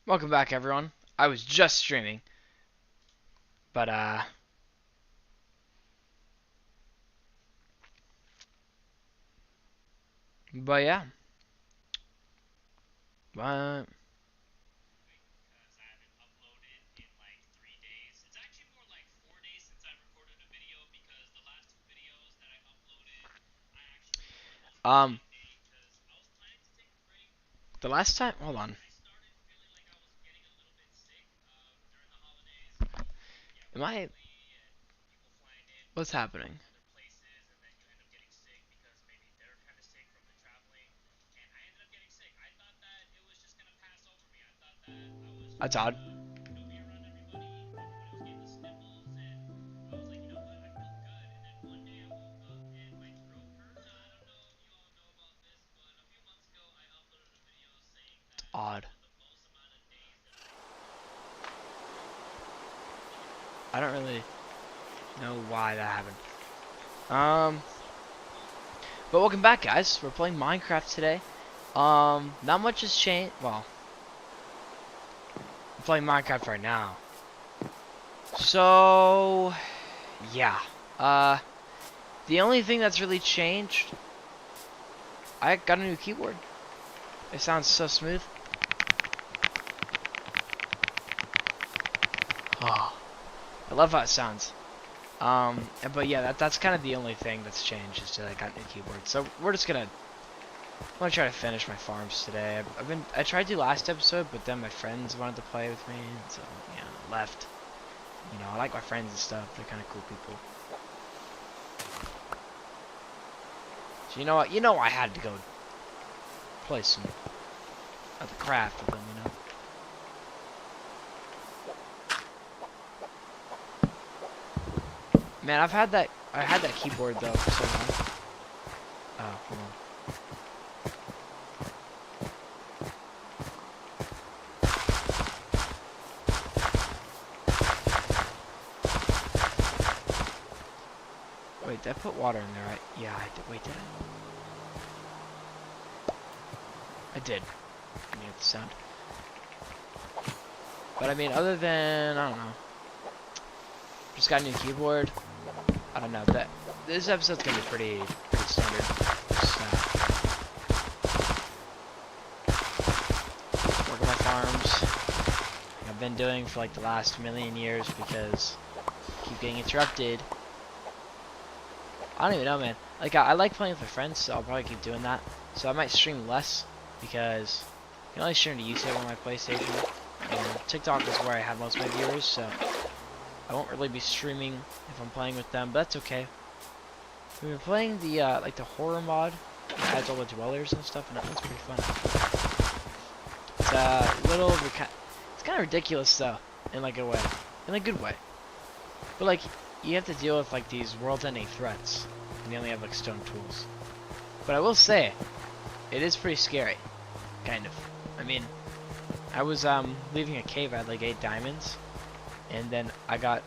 Welcome back, everyone. I was just streaming, but yeah. Uh, um, the last time, hold on. Am I? What's happening? That's odd. It's odd. I don't really know why that happened. But welcome back, guys. We're playing Minecraft today. Not much has changed. Well, I'm playing Minecraft right now. So, yeah. The only thing that's really changed, I got a new keyboard. It sounds so smooth. Oh, I love how it sounds. But yeah, that's kind of the only thing that's changed is that I got a new keyboard. So I'm gonna try to finish my farms today. I tried to last episode, but then my friends wanted to play with me, and so left. I like my friends and stuff. They're kind of cool people. So you know what? I had to go play some of the craft with them. Man, I had that keyboard though for so long. Oh, hold on. Wait, did I put water in there? Yeah, I did. Wait, did I? I did. I mean, the sound. But I mean, other than, I don't know. Just got a new keyboard. I don't know. This episode's gonna be pretty standard. Just, work on my farms. Like I've been doing for like the last million years because I keep getting interrupted. I don't even know, man. Like I like playing with my friends, so I'll probably keep doing that. So I might stream less because I can only stream to YouTube on my PlayStation. And TikTok is where I have most of my viewers, so I won't really be streaming if I'm playing with them, but that's okay. We've been playing the like the horror mod that adds all the dwellers and stuff, and that one's pretty fun. It's it's kind of ridiculous though, in like a way, in a good way. But like you have to deal with like these world-ending threats, and you only have like stone tools. But I will say, it is pretty scary, kind of. I mean, I was leaving a cave. I had like 8 diamonds. And then I got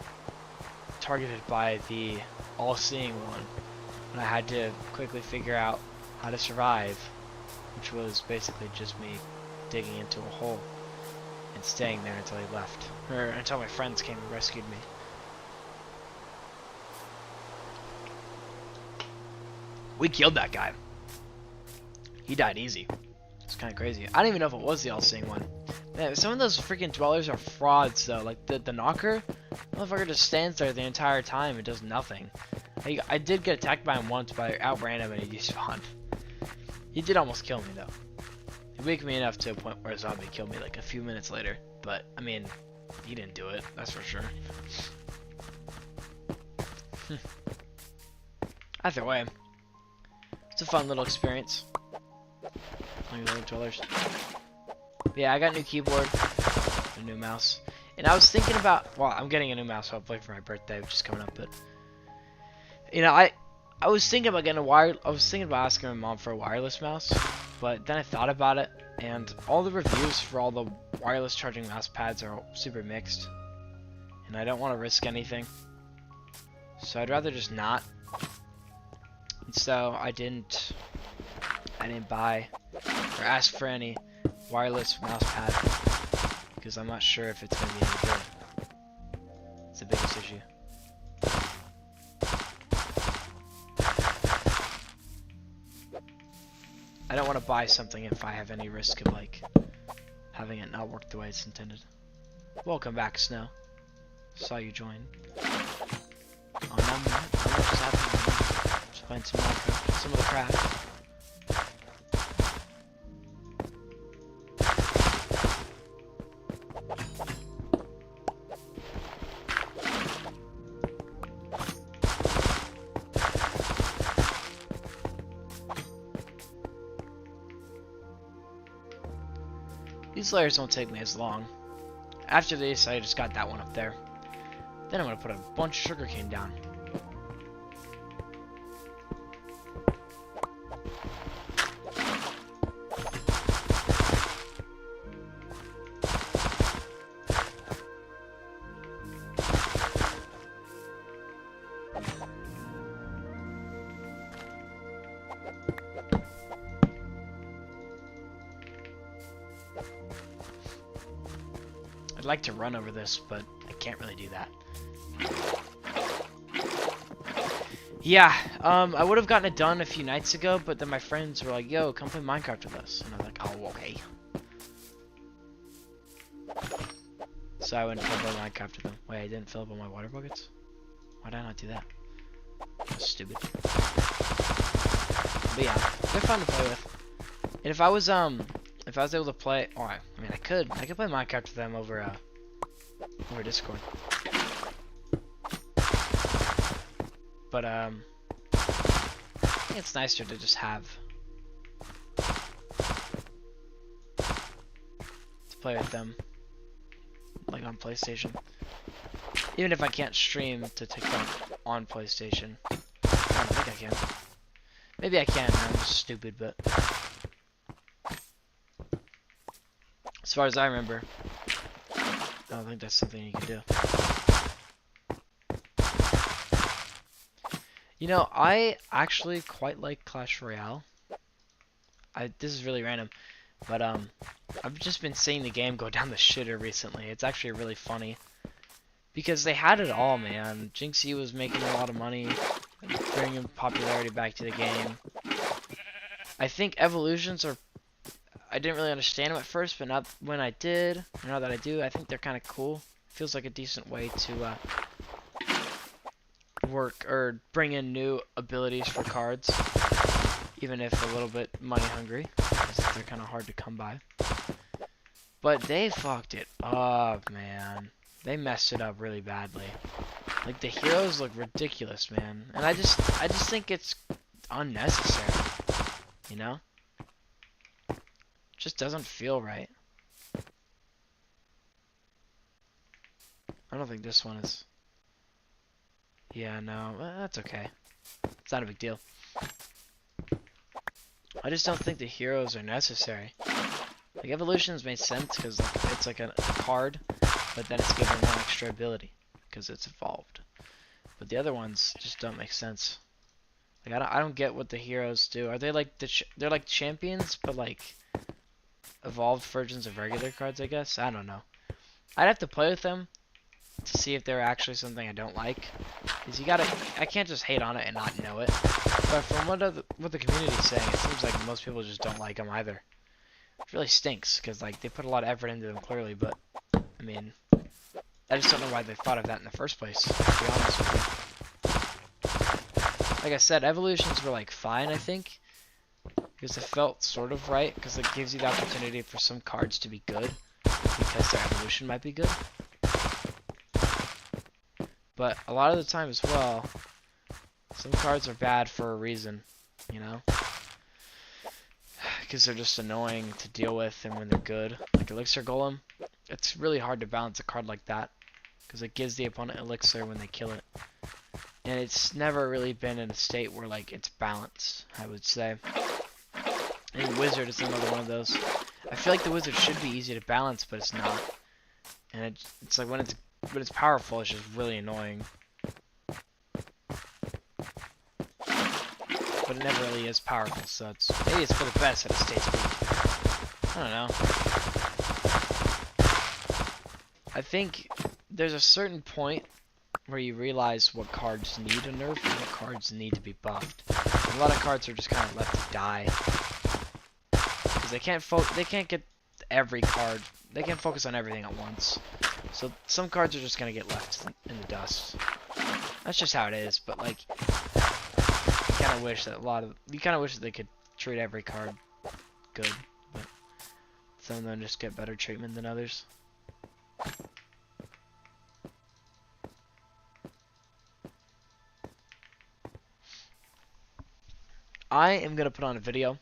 targeted by the all-seeing one, and I had to quickly figure out how to survive, which was basically just me digging into a hole and staying there until he left, or until my friends came and rescued me. We killed that guy. He died easy. It's kind of crazy. I don't even know if it was the all-seeing one. Man, some of those freaking dwellers are frauds though. Like the knocker, motherfucker just stands there the entire time and does nothing. I did get attacked by him once, but I outran him and he despawned. He did almost kill me though. He waked me enough to a point where a zombie killed me like a few minutes later. But I mean, he didn't do it. That's for sure. Either way, it's a fun little experience. Playing with other dwellers. But yeah, I got a new keyboard, a new mouse, and I was thinking about. Well, I'm getting a new mouse hopefully for my birthday, which is coming up. But I was thinking about getting I was thinking about asking my mom for a wireless mouse, but then I thought about it, and all the reviews for all the wireless charging mouse pads are super mixed, and I don't want to risk anything, so I'd rather just not. And so I didn't buy or ask for any wireless mouse pad. because I'm not sure if it's going to be any good. It's the biggest issue. I don't want to buy something if I have any risk of like having it not work the way it's intended. Welcome back, Snow. Saw you join. Oh, now I'm just happy. Just playing some Minecraft, some of the craft. These layers don't take me as long. After this, I just got that one up there. Then I'm gonna put a bunch of sugarcane down. I'd like to run over this, but I can't really do that. Yeah, I would have gotten it done a few nights ago, but then my friends were like, yo, come play Minecraft with us. And I'm like, oh, okay. So I went and played Minecraft with them. Wait, I didn't fill up all my water buckets? Why did I not do that? That's stupid. But yeah, they're fun to play with. And if I was able to play, oh, I mean, I could play Minecraft with them over Discord. But I think it's nicer to just have to play with them, like on PlayStation. Even if I can't stream to TikTok on PlayStation, I don't think I can. Maybe I can. I'm just stupid, but as far as I remember, I don't think that's something you can do. You know, I actually quite like Clash Royale. This is really random, but I've just been seeing the game go down the shitter recently. It's actually really funny because they had it all, man. Jinxie was making a lot of money, bringing popularity back to the game. I think evolutions are. I didn't really understand them at first, but now when I did, now that I do, I think they're kind of cool. Feels like a decent way to work or bring in new abilities for cards, even if a little bit money hungry, because they're kind of hard to come by. But they fucked it up, man. They messed it up really badly. Like, the heroes look ridiculous, man, and I just think it's unnecessary, you know? Just doesn't feel right. I don't think this one is. Yeah, no, that's okay. It's not a big deal. I just don't think the heroes are necessary. Like, evolutions made sense because like, it's like a card, but then it's given one extra ability because it's evolved. But the other ones just don't make sense. Like, I don't get what the heroes do. Are they like they're like champions, but like evolved versions of regular cards, I guess? I don't know. I'd have to play with them to see if they're actually something I don't like. Because I can't just hate on it and not know it. But from what the community's saying, it seems like most people just don't like them either. It really stinks, because like they put a lot of effort into them clearly, but I mean, I just don't know why they thought of that in the first place, to be honest with you. Like I said, evolutions were like fine, I think. Because it felt sort of right, because it gives you the opportunity for some cards to be good, because their evolution might be good. But a lot of the time as well, some cards are bad for a reason, you know? Because they're just annoying to deal with, and when they're good, like Elixir Golem, it's really hard to balance a card like that, because it gives the opponent Elixir when they kill it. And it's never really been in a state where like it's balanced, I would say. And Wizard is another one of those. I feel like the Wizard should be easy to balance, but it's not. And it's like when it's powerful, it's just really annoying. But it never really is powerful, so maybe it's for the best that it stays weak. I don't know. I think there's a certain point where you realize what cards need a nerf and what cards need to be buffed. And a lot of cards are just kind of left to die because they can't get every card. They can't focus on everything at once. So some cards are just gonna get left in the dust. That's just how it is. But like, you kind of wish that they could treat every card good. But some of them just get better treatment than others. I am gonna put on a video.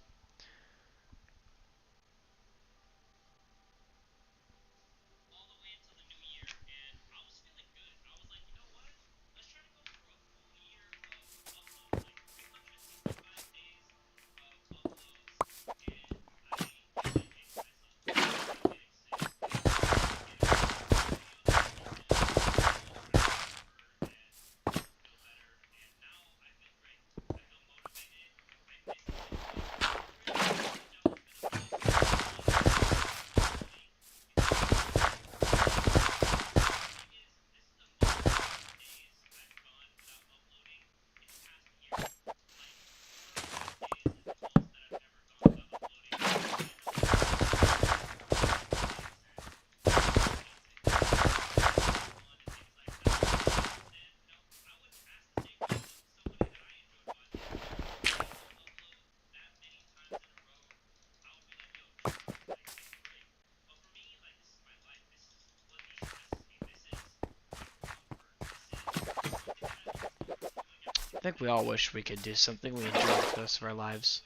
I think we all wish we could do something we enjoy for the rest of our lives.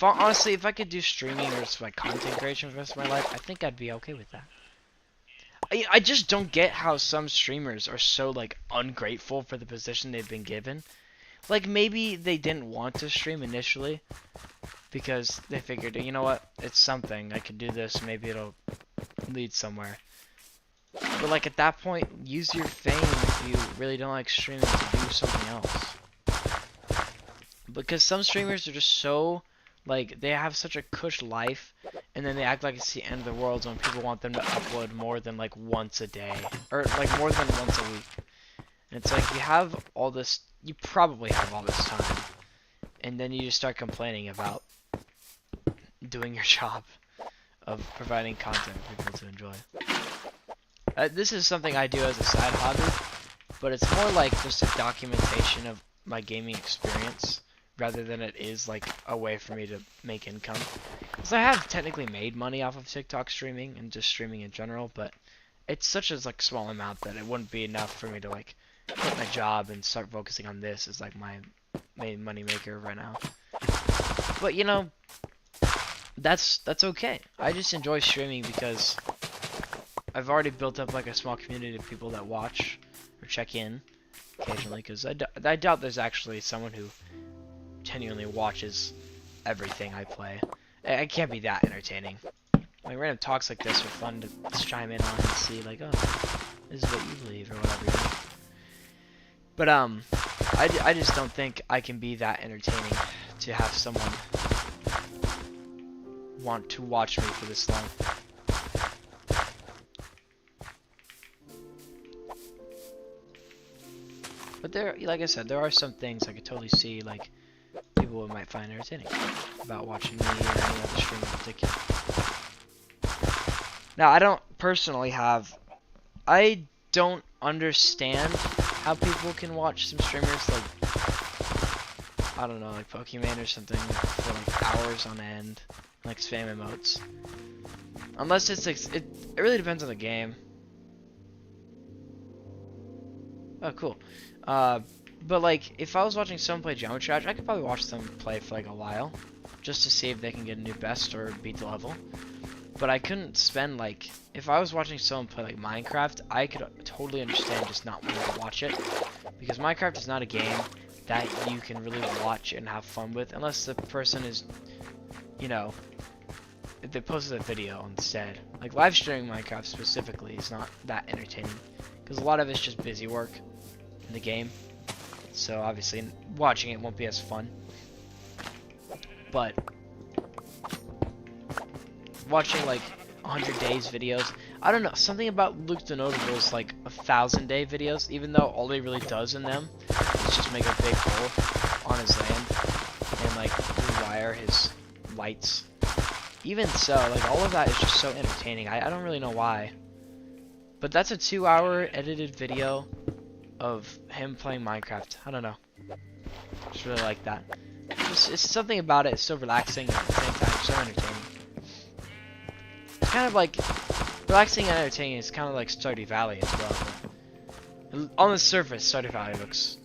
Honestly, if I could do streaming or just like content creation for the rest of my life, I think I'd be okay with that. I just don't get how some streamers are so like ungrateful for the position they've been given. Like maybe they didn't want to stream initially because they figured, you know what, it's something, I could do this, maybe it'll lead somewhere. But like at that point, use your fame if you really don't like streaming to do something else. Because some streamers are just so, like, they have such a cush life, and then they act like it's the end of the world when people want them to upload more than like once a day, or like more than once a week. And it's like you have all this, you probably have all this time, and then you just start complaining about doing your job of providing content for people to enjoy. This is something I do as a side hobby, but it's more like just a documentation of my gaming experience rather than it is like a way for me to make income. Because I have technically made money off of TikTok streaming and just streaming in general, but it's such a like small amount that it wouldn't be enough for me to like quit my job and start focusing on this as like my main money maker right now. But you know, that's okay. I just enjoy streaming because I've already built up like a small community of people that watch or check in occasionally, because I doubt there's actually someone who genuinely watches everything I play. It can't be that entertaining. Like random talks like this are fun to just chime in on and see like, oh, this is what you believe or whatever. You know? But I just don't think I can be that entertaining to have someone want to watch me for this long. But there, like I said, there are some things I could totally see, like, people might find entertaining about watching me or any other streamer in particular. Now, I don't personally have... I don't understand how people can watch some streamers, like, I don't know, like Pokemon or something, for, like, hours on end, like, spam emotes. Unless it's, like, it really depends on the game. Oh, cool. But like, if I was watching someone play Geometry Dash, I could probably watch them play for like a while, just to see if they can get a new best or beat the level. But I couldn't spend like, if I was watching someone play like Minecraft, I could totally understand just not wanting to watch it, because Minecraft is not a game that you can really watch and have fun with, unless the person is, you know, if they posted a video instead. Like live streaming Minecraft specifically is not that entertaining, because a lot of it's just busy work in the game. So obviously watching it won't be as fun. But watching like 100 days videos. I don't know, something about Luke the Notable's like 1,000-day videos, even though all he really does in them is just make a big hole on his land and like rewire his lights. Even so, like all of that is just so entertaining. I don't really know why. But that's a 2-hour edited video of him playing Minecraft. I don't know. Just really like that. It's something about it. It's so relaxing and at the same time so entertaining. It's kind of like relaxing and entertaining. It's kind of like Stardew Valley as well. On the surface, Stardew Valley looks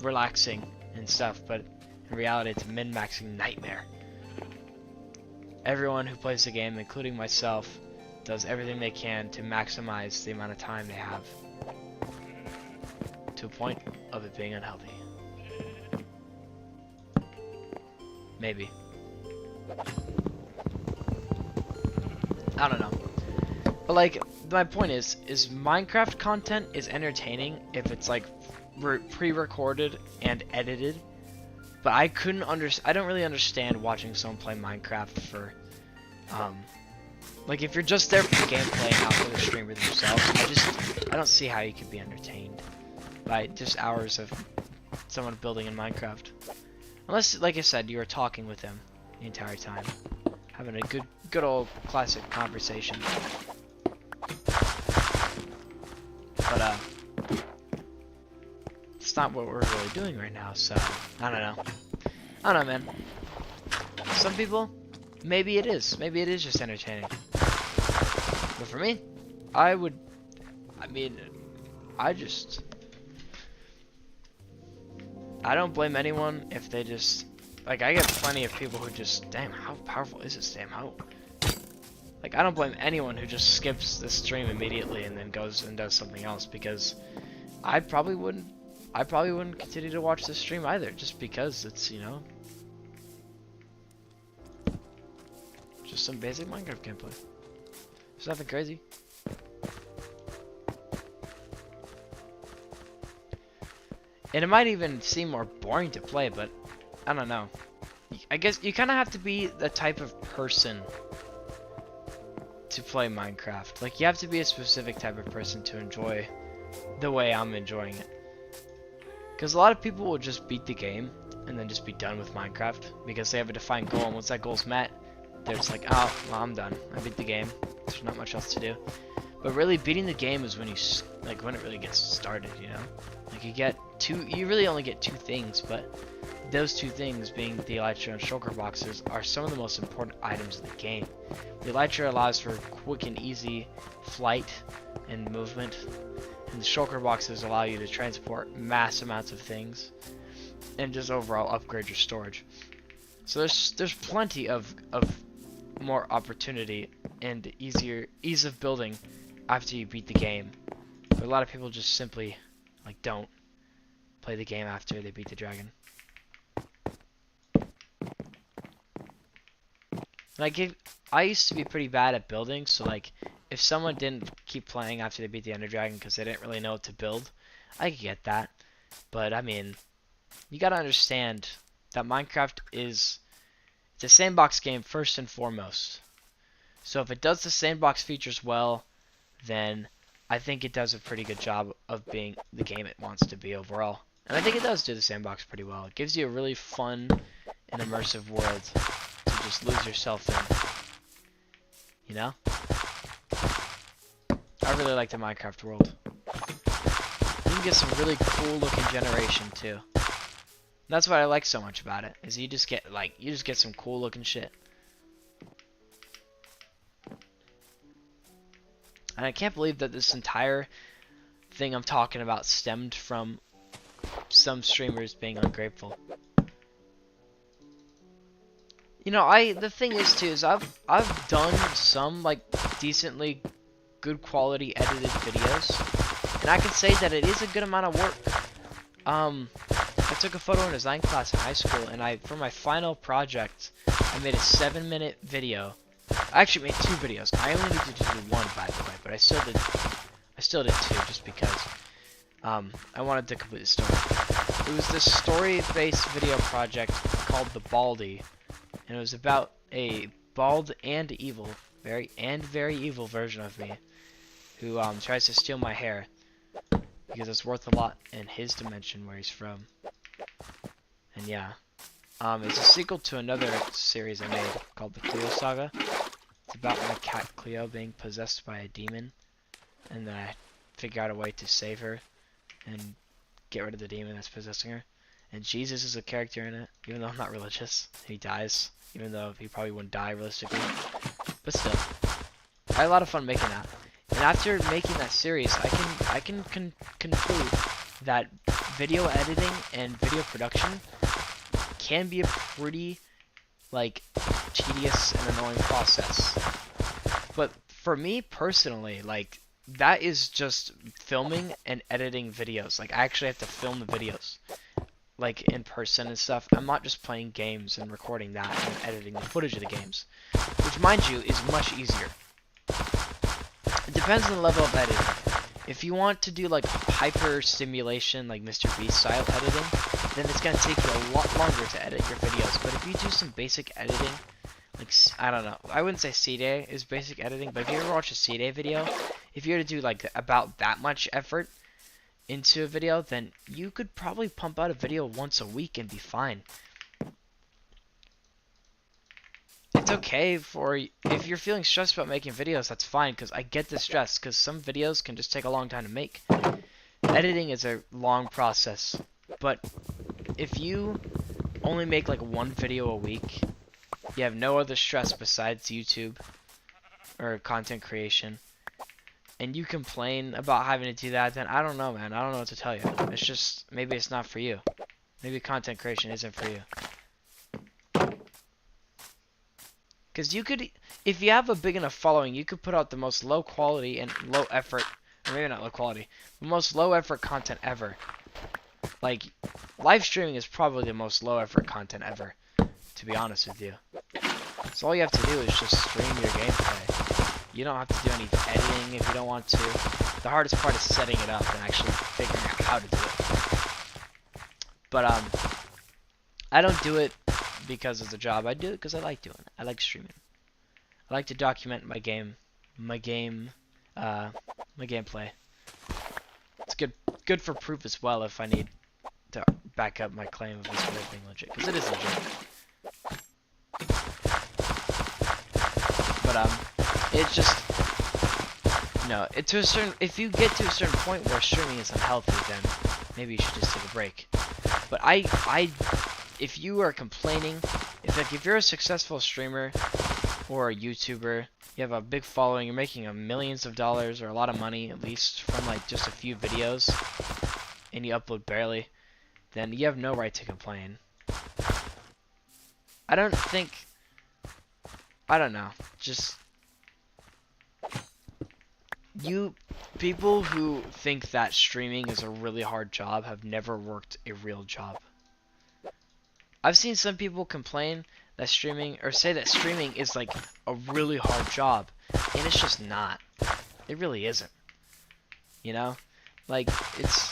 relaxing and stuff, but in reality, it's a min-maxing nightmare. Everyone who plays the game, including myself, does everything they can to maximize the amount of time they have, to a point of it being unhealthy. Maybe. I don't know. But like, my point is Minecraft content is entertaining if it's like pre-recorded and edited. But I don't really understand watching someone play Minecraft for, like if you're just there for the gameplay and not for the streamer themselves, I don't see how you could be entertained by just hours of someone building in Minecraft. Unless, like I said, you were talking with them the entire time, having a good old classic conversation. But it's not what we're really doing right now, so I don't know. I don't know, man. Some people, maybe it is. Maybe it is just entertaining. But for me, I don't blame anyone if they just, like, I get plenty of people who just, damn, how powerful is this damn hoe? Like, I don't blame anyone who just skips the stream immediately and then goes and does something else, because I probably wouldn't continue to watch the stream either, just because it's, you know, just some basic Minecraft gameplay. There's nothing crazy. And it might even seem more boring to play, but I don't know. I guess you kind of have to be the type of person to play Minecraft. Like, you have to be a specific type of person to enjoy the way I'm enjoying it. Because a lot of people will just beat the game and then just be done with Minecraft because they have a defined goal, and once that goal's met, they're just like, oh, well, I'm done. I beat the game. There's not much else to do. But really, beating the game is when when it really gets started, you know? Like, you really only get 2 things, but those 2 things, being the Elytra and shulker boxes, are some of the most important items in the game. The Elytra allows for quick and easy flight and movement, and the shulker boxes allow you to transport mass amounts of things and just overall upgrade your storage. So there's plenty of more opportunity and ease of building after you beat the game. But a lot of people just simply like don't play the game after they beat the dragon. Like, I used to be pretty bad at building, so like if someone didn't keep playing after they beat the Ender Dragon because they didn't really know what to build, I could get that. But I mean, you gotta understand that Minecraft it's a sandbox game first and foremost. So if it does the sandbox features well, then I think it does a pretty good job of being the game it wants to be overall. And I think it does do the sandbox pretty well. It gives you a really fun and immersive world to just lose yourself in. You know? I really like the Minecraft world. You can get some really cool looking generation too. And that's what I like so much about it, is you just get some cool looking shit. And I can't believe that this entire thing I'm talking about stemmed from some streamers being ungrateful. You know, the thing is too, is I've done some like decently good quality edited videos, and I can say that it is a good amount of work. I took a photo and design class in high school, and for my final project, I made a 7-minute video. I actually made 2 videos. I only needed to do 1, by the way, but I still did 2 just because I wanted to complete the story. It was this story-based video project called The Baldy, and it was about a bald and evil, very evil version of me, who tries to steal my hair because it's worth a lot in his dimension where he's from. And yeah, it's a sequel to another series I made called the Cleo Saga. It's about my cat Cleo being possessed by a demon, and then I figure out a way to save her and get rid of the demon that's possessing her. And Jesus is a character in it, even though I'm not religious. He dies, even though he probably wouldn't die realistically. But still, I had a lot of fun making that. And after making that series, I can conclude that video editing and video production can be a pretty, like, tedious and annoying process. But for me personally, like, that is just filming and editing videos. Like, I actually have to film the videos, like, in person and stuff. I'm not just playing games and recording that and editing the footage of the games, which, mind you, is much easier. It depends on the level of editing. If you want to do, like, hyper stimulation, like Mr. Beast style editing, then it's going to take you a lot longer to edit your videos. But if you do some basic editing, like, I don't know, I wouldn't say C-Day is basic editing, but if you ever watch a C-Day video, if you were to do, like, about that much effort into a video, then you could probably pump out a video once a week and be fine. It's okay for, if you're feeling stressed about making videos, that's fine, because I get the stress, because some videos can just take a long time to make. Editing is a long process, but if you only make like one video a week, you have no other stress besides YouTube or content creation, and you complain about having to do that, then I don't know, man. I don't know what to tell you. It's just, maybe it's not for you. Maybe content creation isn't for you. Because you could, if you have a big enough following, you could put out the most low quality and low effort, or maybe not low quality, the most low effort content ever. Like, live streaming is probably the most low effort content ever, to be honest with you. So all you have to do is just stream your gameplay. You don't have to do any editing if you don't want to. The hardest part is setting it up and actually figuring out how to do it. But I don't do it because it's a job. I do it because I like doing it. I like streaming. I like to document my gameplay. It's good for proof as well if I need to back up my claim of this video being legit, because it is legit. But it's just, no, it's to a certain, if you get to a certain point where streaming is unhealthy, then maybe you should just take a break. But if you are complaining, if you're a successful streamer or a YouTuber, you have a big following, you're making millions of dollars or a lot of money at least from like just a few videos, and you upload barely, then you have no right to complain. I don't know, just people who think that streaming is a really hard job have never worked a real job. I've seen some people complain that streaming, or say that streaming is like a really hard job, and it's just not. It really isn't. You know? Like, it's,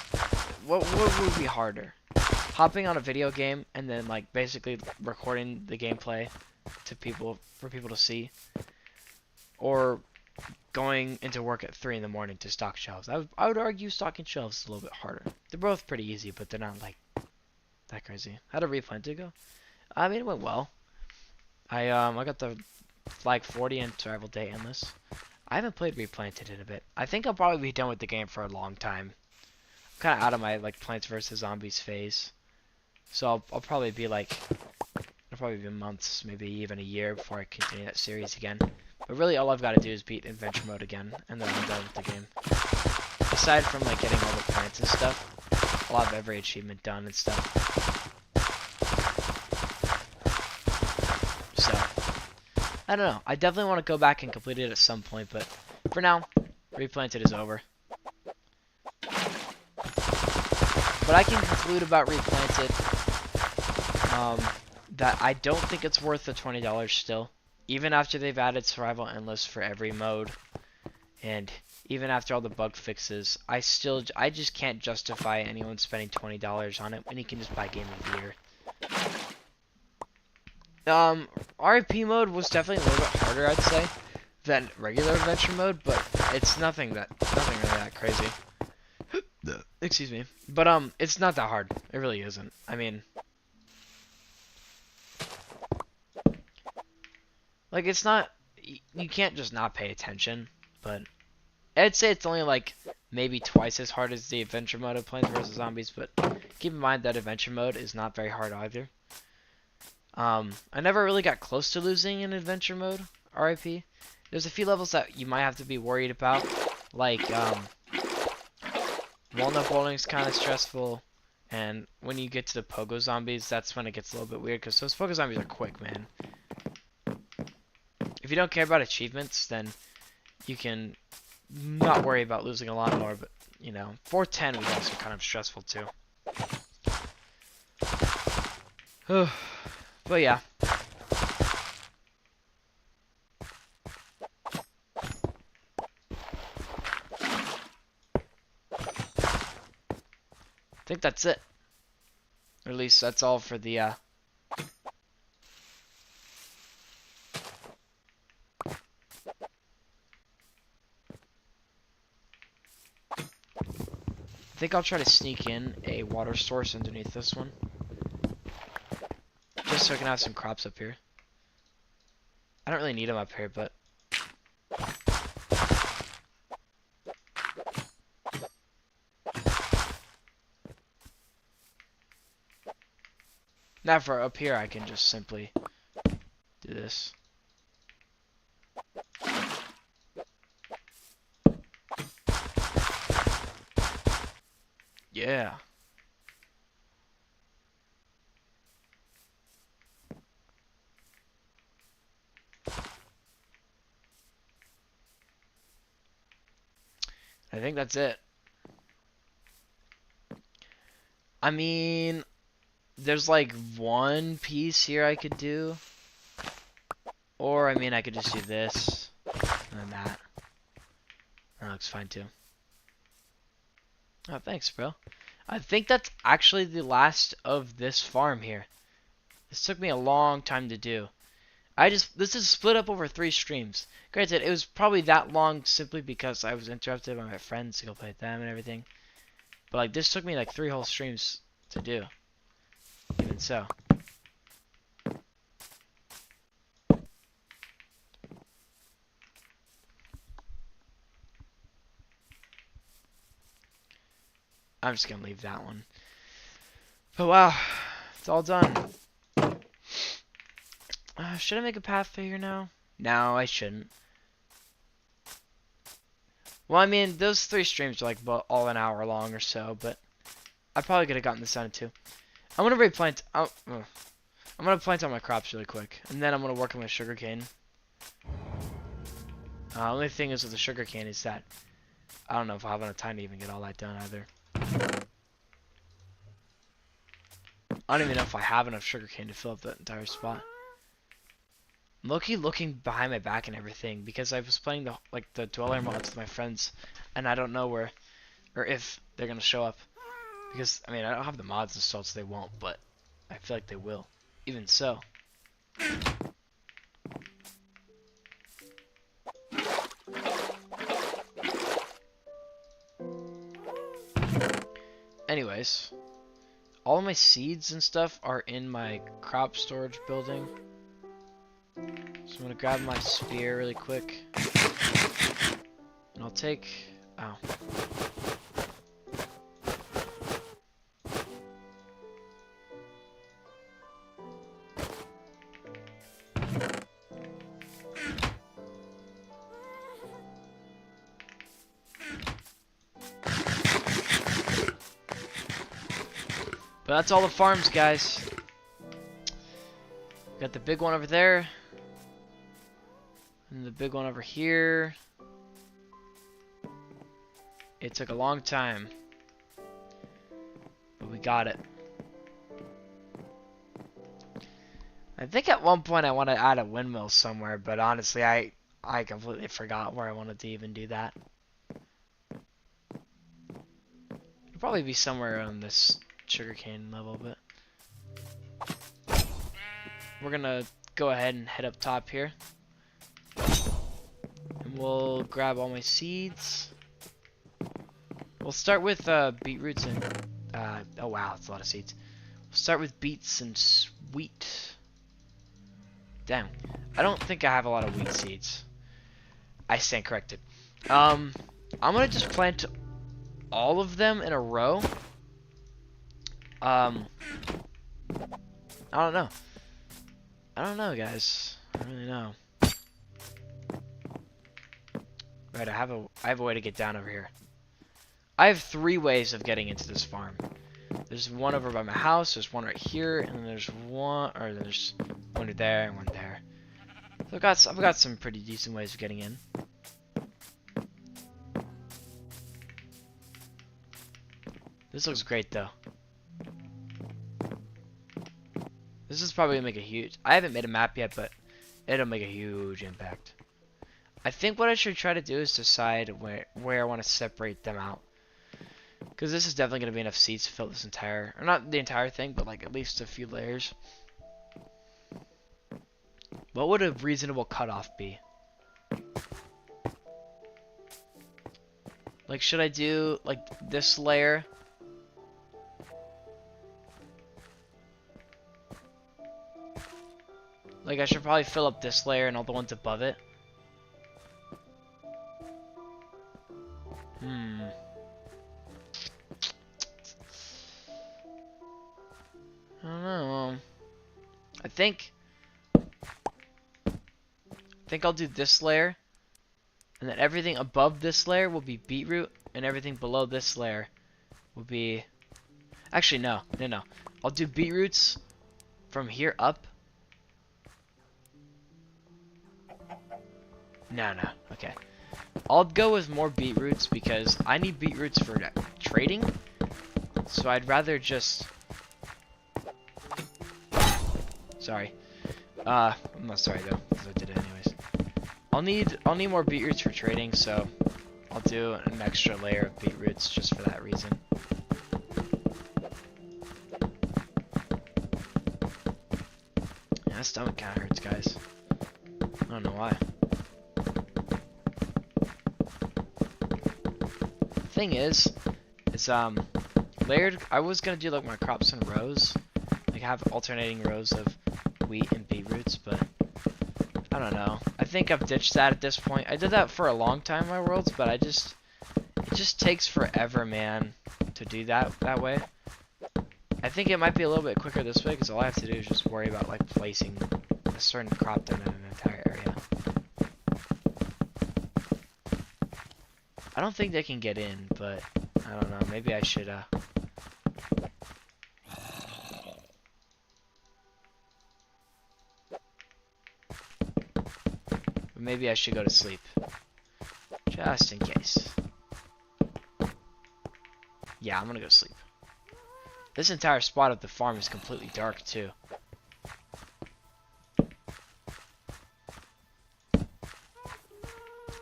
what would be harder? Hopping on a video game and then like basically recording the gameplay to people, for people to see, or going into work at 3 in the morning to stock shelves. I would argue stocking shelves is a little bit harder. They're both pretty easy, but they're not like that crazy. How did Replanted go? I mean, it went well. I got the Flag 40 and Survival Day Endless. I haven't played Replanted in a bit. I think I'll probably be done with the game for a long time. I'm kind of out of my like Plants vs Zombies phase, so I'll probably be like, it'll probably be months, maybe even a year before I continue that series again. But really, all I've got to do is beat Adventure Mode again, and then I'm done with the game. Aside from like getting all the plants and stuff, I'll have every achievement done and stuff. So, I don't know. I definitely want to go back and complete it at some point, but for now, Replanted is over. But I can conclude about Replanted that I don't think it's worth the $20 still. Even after they've added Survival Endless for every mode, and even after all the bug fixes, I just can't justify anyone spending $20 on it when you can just buy Game of the Year. RIP mode was definitely a little bit harder, I'd say, than regular adventure mode, but it's nothing really that crazy. Excuse me. But it's not that hard. It really isn't. I mean, like it's not. You can't just not pay attention. But I'd say it's only like maybe twice as hard as the adventure mode of Plants vs Zombies. But keep in mind that adventure mode is not very hard either. I never really got close to losing in adventure mode. RIP. There's a few levels that you might have to be worried about, like Walnut Bowling's kind of stressful, and when you get to the Pogo Zombies, that's when it gets a little bit weird, because those Pogo Zombies are quick, man. If you don't care about achievements, then you can not worry about losing a lot more, but, you know, 410 was also kind of stressful, too. But yeah. I think that's it. Or at least that's all for the, I think I'll try to sneak in a water source underneath this one. Just so I can have some crops up here. I don't really need them up here, but... Now for up here, I can just simply do this. Yeah. I think that's it. I mean, there's like one piece here I could do. Or, I mean, I could just do this. And then that. That looks fine too. Oh, thanks, bro. I think that's actually the last of this farm here. This took me a long time to do. This is split up over 3 streams. Granted, it was probably that long simply because I was interrupted by my friends to go play with them and everything. But like, this took me like 3 whole streams to do. Even so. I'm just gonna leave that one. But wow, it's all done. Should I make a path figure now? No, I shouldn't. Well, I mean, those 3 streams are like all an hour long or so, but I probably could have gotten this done too. I'm gonna replant. I'm gonna plant all my crops really quick, and then I'm gonna work on my sugarcane. Only thing is with the sugarcane is that I don't know if I'll have enough time to even get all that done either. I don't even know if I have enough sugarcane to fill up that entire spot. I'm low-key looking behind my back and everything because I was playing the dweller mods with my friends, and I don't know where or if they're gonna show up. Because I mean, I don't have the mods installed, so they won't, but I feel like they will. Even so. Anyways, all of my seeds and stuff are in my crop storage building. So I'm gonna grab my spear really quick. And I'll take... oh. But that's all the farms, guys. Got the big one over there. And the big one over here. It took a long time. But we got it. I think at one point I want to add a windmill somewhere, but honestly I completely forgot where I wanted to even do that. It'll probably be somewhere on this sugarcane level, but we're gonna go ahead and head up top here. And we'll grab all my seeds. We'll start with beetroots and oh wow, that's a lot of seeds. We'll start with beets and wheat. Damn, I don't think I have a lot of wheat seeds. I stand corrected. I'm gonna just plant all of them in a row. I don't know. I don't know, guys. I don't really know. Right, I have a way to get down over here. I have 3 ways of getting into this farm. There's one over by my house, there's one right here, and then there's one there and one there. So I've got some pretty decent ways of getting in. This looks great though. This is probably gonna make a huge. I haven't made a map yet, but it'll make a huge impact. I think what I should try to do is decide where I want to separate them out. Because this is definitely going to be enough seeds to fill this entire, or not the entire thing, but like at least a few layers. What would a reasonable cutoff be? Like, should I do like this layer? Like, I should probably fill up this layer and all the ones above it. I don't know. I think I'll do this layer, and then everything above this layer will be beetroot, and everything below this layer will be. Actually, no. I'll do beetroots from here up. No. Okay. I'll go with more beetroots because I need beetroots for trading. So I'd rather just. Sorry. I'm not sorry though, because I did it anyways. I'll need more beetroots for trading, so I'll do an extra layer of beetroots just for that reason. Yeah, my stomach kinda hurts, guys. I don't know why. Thing is layered. I was gonna do like my crops in rows, like have alternating rows of wheat and beetroots, but I don't know. I think I've ditched that at this point. I did that for a long time in my worlds, but it just takes forever, man, to do that way. I think it might be a little bit quicker this way because all I have to do is just worry about like placing a certain crop down in an entire area. I don't think they can get in, but I don't know. Maybe I should maybe I should go to sleep. Just in case. Yeah, I'm gonna go to sleep. This entire spot of the farm is completely dark too.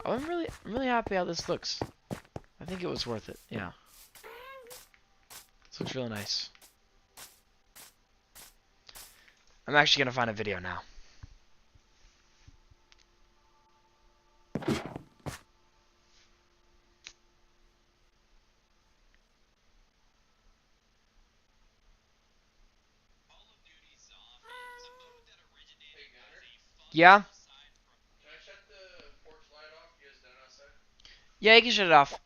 Oh, I'm really happy how this looks. I think it was worth it. Yeah. This looks really nice. I'm actually gonna find a video now. Yeah? Can I shut the porch light off? You guys done outside? Yeah, you can shut it off.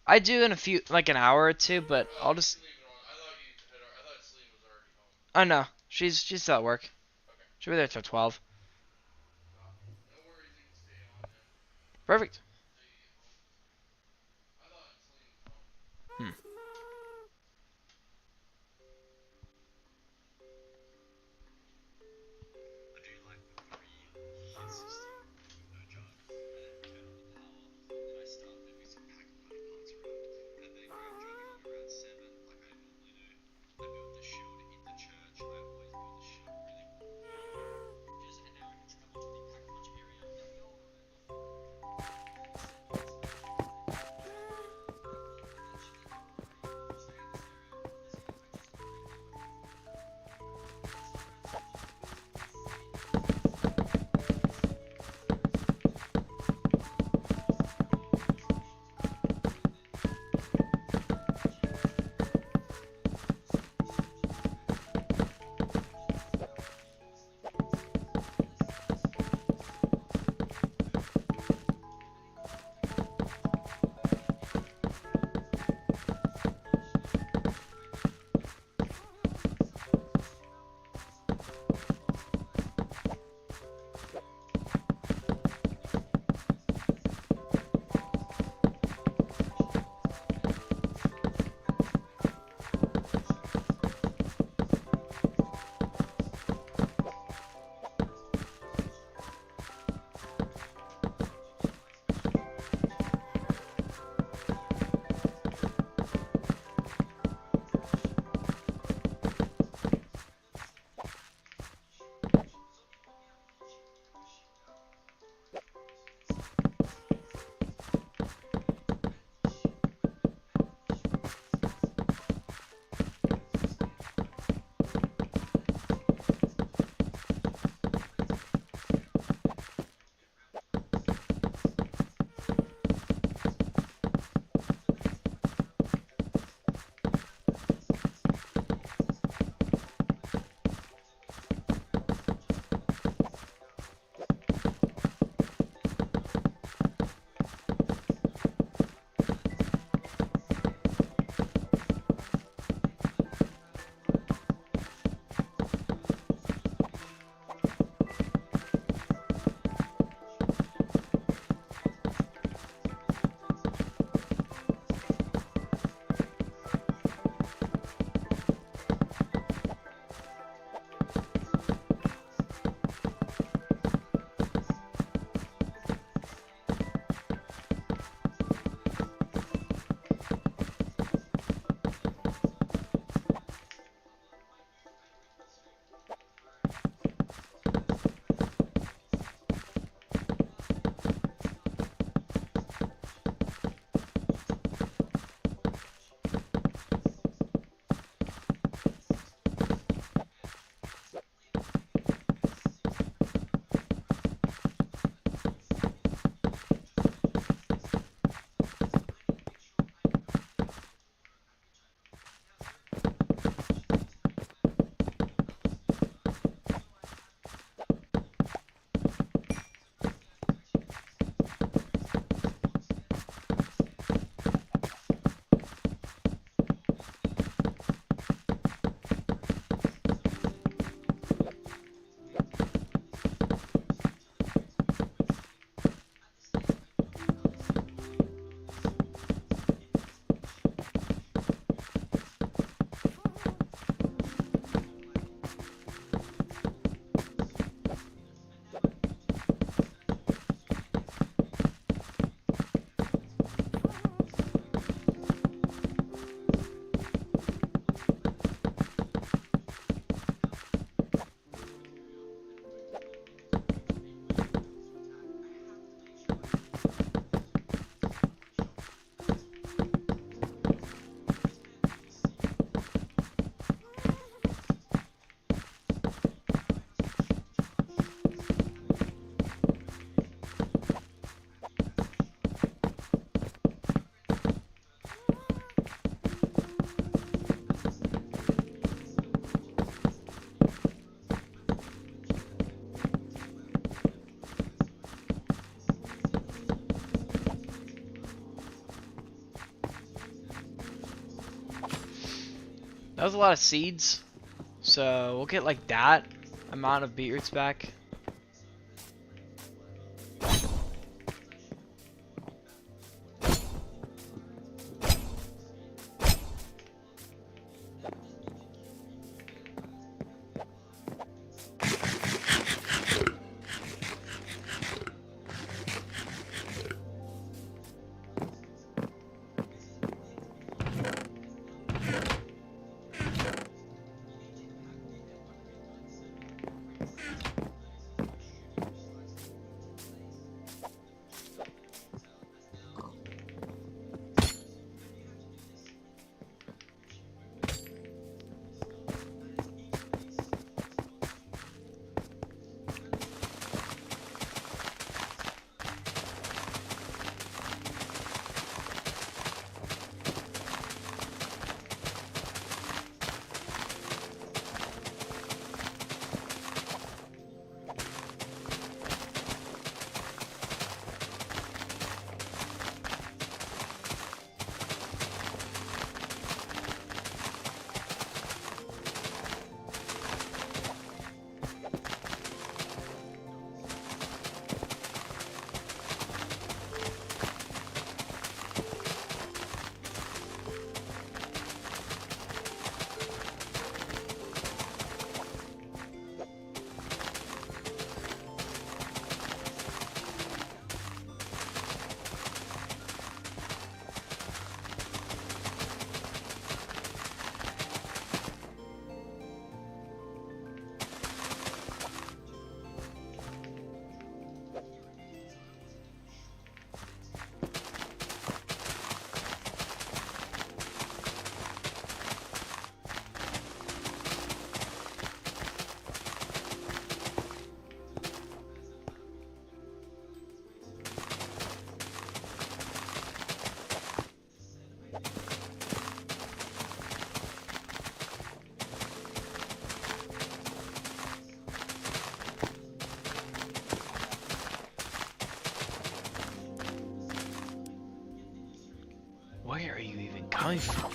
I do in a few, like an hour or two, but I'll just. Oh no, she's still at work. She'll be there till 12. Perfect. Hmm. That was a lot of seeds. So we'll get like that amount of beetroots back. Where are you even coming from?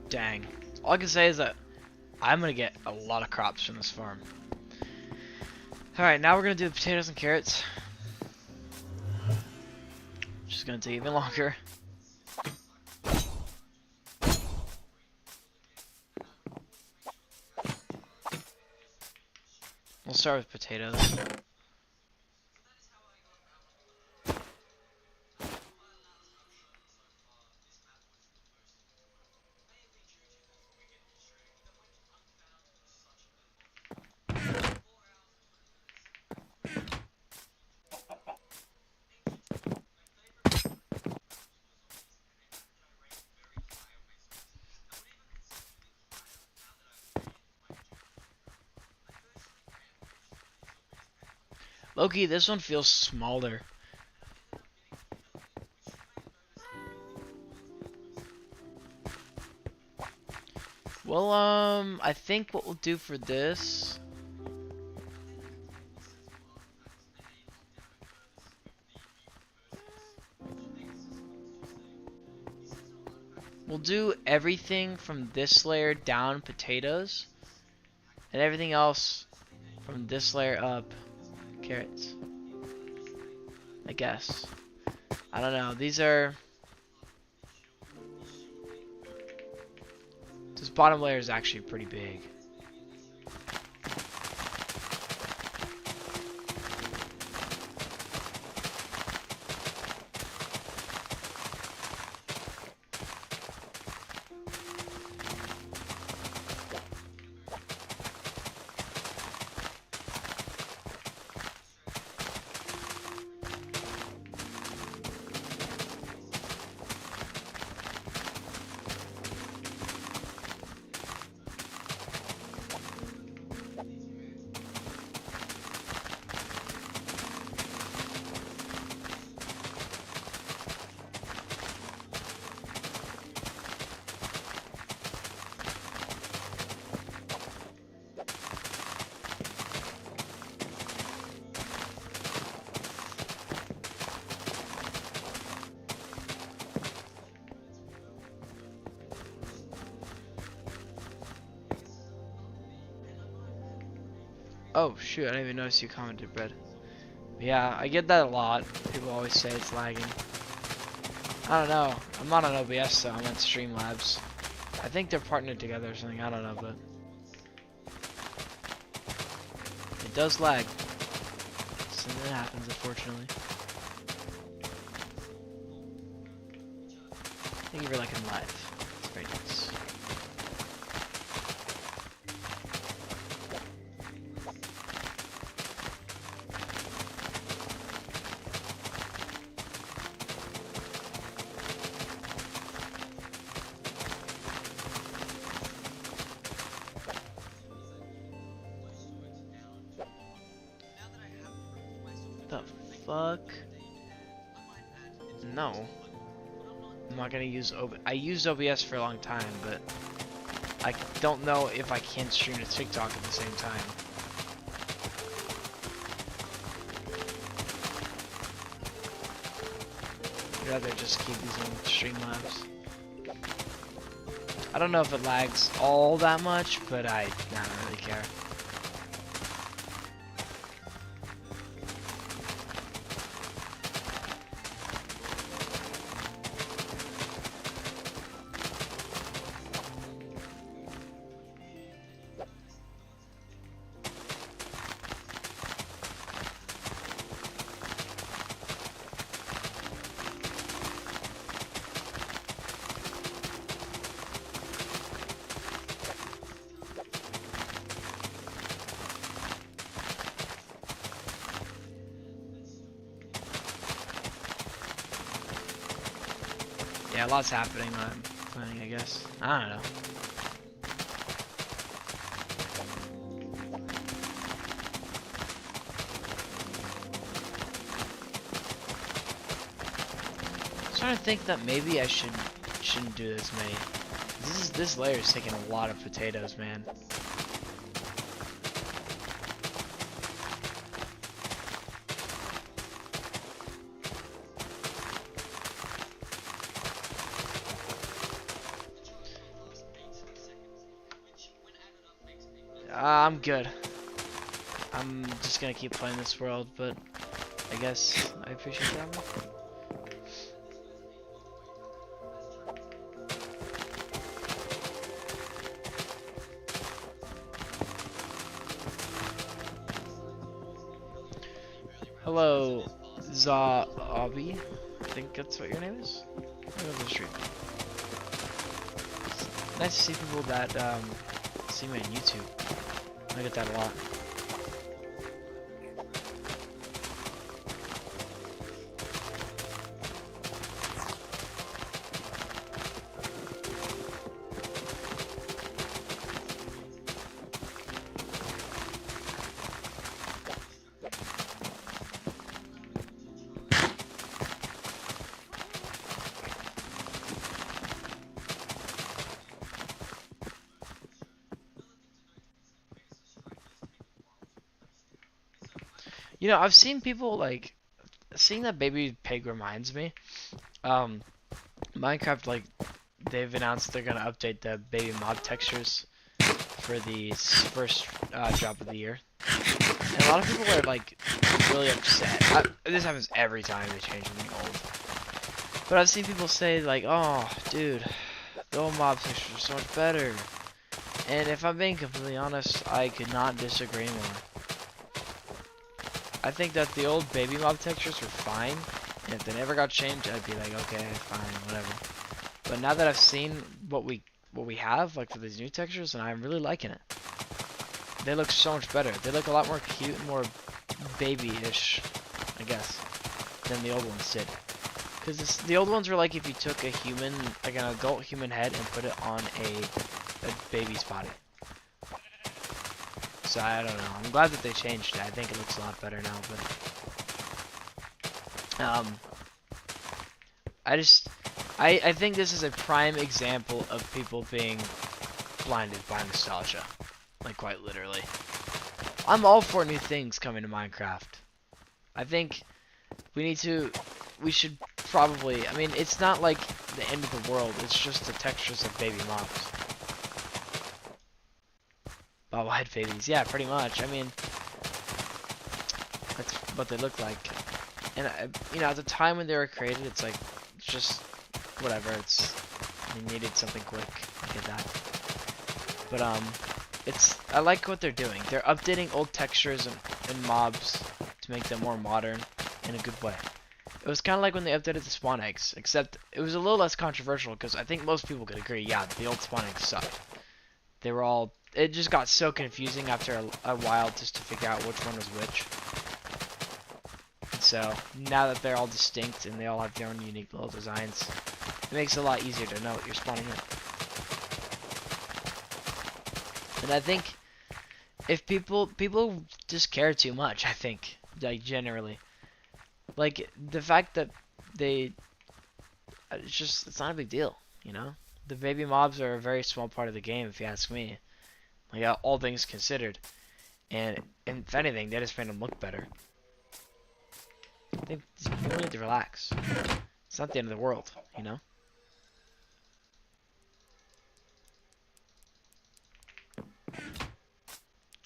Dang. All I can say is that I'm gonna get a lot of crops from this farm. Alright, now we're gonna do the potatoes and carrots. Which is gonna take even longer. We'll start with potatoes. Loki, this one feels smaller. Well, I think what we'll do for this... We'll do everything from this layer down potatoes, and everything else from this layer up carrots. I guess. I don't know. These are... This bottom layer is actually pretty big. Oh shoot, I didn't even notice you commented, Bread. Yeah, I get that a lot. People always say it's lagging. I don't know. I'm not on OBS though, I'm on Streamlabs. I think they're partnered together or something, I don't know, but... It does lag. Something that happens, unfortunately. Thank you for liking live. It's very nice. The fuck? No. I'm not gonna use I used OBS for a long time, but I don't know if I can stream to TikTok at the same time. I'd rather just keep using Streamlabs. I don't know if it lags all that much, but I don't really care. Yeah, lots happening when I'm playing, I guess. I don't know. I'm starting to think that maybe I shouldn't do this many. This layer is taking a lot of potatoes, man. I'm good. I'm just gonna keep playing this world, but I guess I appreciate that one. Hello, Zaabi. I think that's what your name is. Welcome to the stream. It's nice to see people that see me on YouTube. I get that a lot. You know, I've seen people like seeing that Baby Pig reminds me. Minecraft, like, they've announced they're gonna update the baby mob textures for the first drop of the year, and a lot of people are like really upset. This happens every time they change something old. But I've seen people say like, "Oh, dude, the old mob textures are so much better." And if I'm being completely honest, I could not disagree more. I think that the old baby mob textures were fine, and if they never got changed, I'd be like, okay, fine, whatever. But now that I've seen what we have, like for these new textures, and I'm really liking it. They look so much better. They look a lot more cute and more baby-ish, I guess, than the old ones did. Because the old ones were like if you took a human, like an adult human head, and put it on a baby's body. So I don't know. I'm glad that they changed it. I think it looks a lot better now. But I think this is a prime example of people being blinded by nostalgia, like quite literally. I'm all for new things coming to Minecraft. I think we should probably, I mean, it's not like the end of the world, it's just the textures of baby mobs. Bobblehead babies, yeah, pretty much. I mean, that's what they look like. And, you know, at the time when they were created, it's like, it's just, whatever, they needed something quick, I get that. But, I like what they're doing. They're updating old textures and mobs to make them more modern in a good way. It was kind of like when they updated the spawn eggs, except it was a little less controversial because I think most people could agree, yeah, the old spawn eggs sucked. They were all, it just got so confusing after a while just to figure out which one was which. And so, now that they're all distinct and they all have their own unique little designs, it makes it a lot easier to know what you're spawning in. And I think if people just care too much, I think, like generally. Like the fact that it's not a big deal, you know? The baby mobs are a very small part of the game if you ask me. Like all things considered. And if anything, they just made them look better. People need to relax. It's not the end of the world, you know?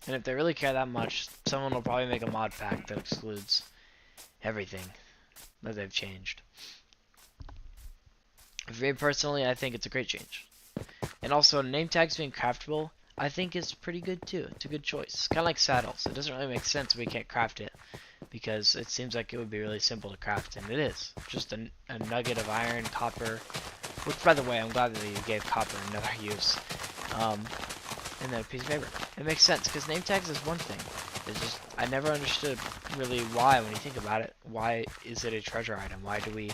And if they really care that much, someone will probably make a mod pack that excludes everything that they've changed. For me personally, I think it's a great change. And also, name tags being craftable, I think is pretty good too. It's a good choice. It's kind of like saddles. It doesn't really make sense if we can't craft it, because it seems like it would be really simple to craft, and it is. Just a nugget of iron, copper, which, by the way, I'm glad that you gave copper another use. And then a piece of paper. It makes sense, because name tags is one thing. It's just, I never understood really why, when you think about it. Why is it a treasure item? Why do we